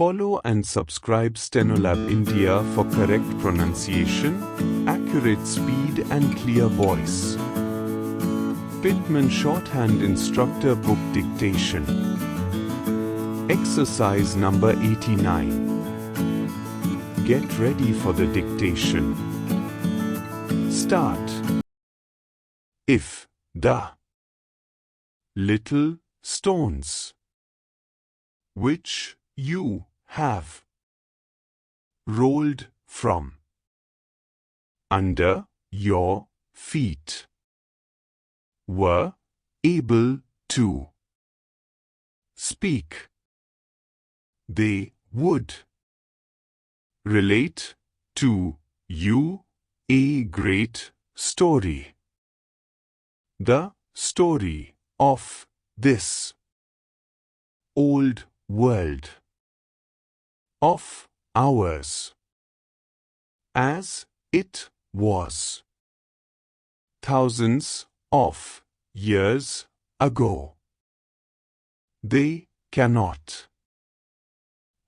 Follow and subscribe Stenolab India for correct pronunciation, accurate speed and clear voice. Pitman Shorthand Instructor Book Dictation. Exercise number 89. Get ready for the dictation. Start. If the little stones which you have rolled from under your feet were able to speak, they would relate to you a great story. The story of this old world of ours, as it was thousands of years ago. They cannot,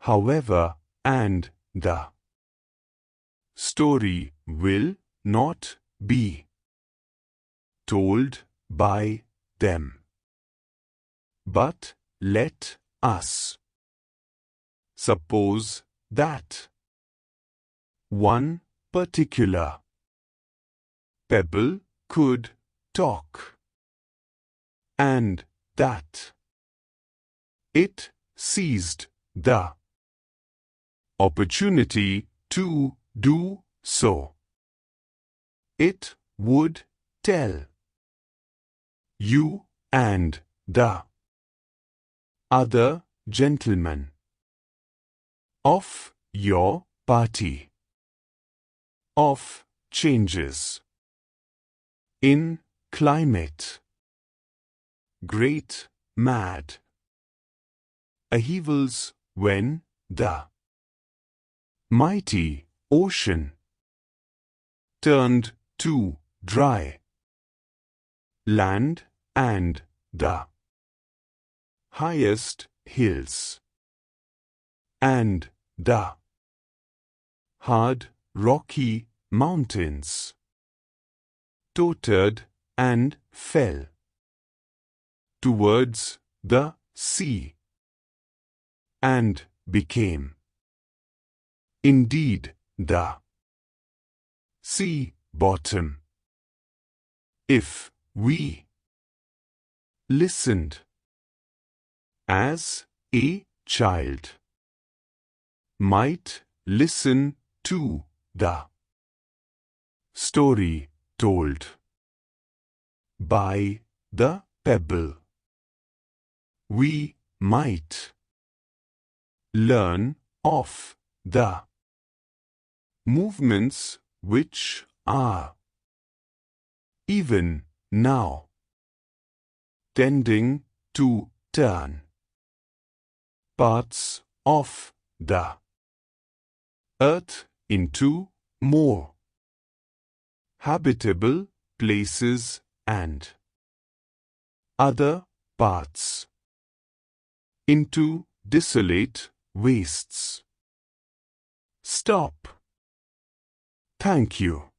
however, and the story will not be told by them. But let us suppose that one particular pebble could talk, and that it seized the opportunity to do so. It would tell you and the other gentlemen of your party of changes in climate, great mad upheavals when the mighty ocean turned to dry land and the highest hills and the hard rocky mountains tottered and fell towards the sea and became indeed the sea bottom. If we listened as a child might listen to the story told by the pebble, we might learn of the movements which are even now tending to turn parts of the earth into more habitable places and other parts into desolate wastes. Stop. Thank you.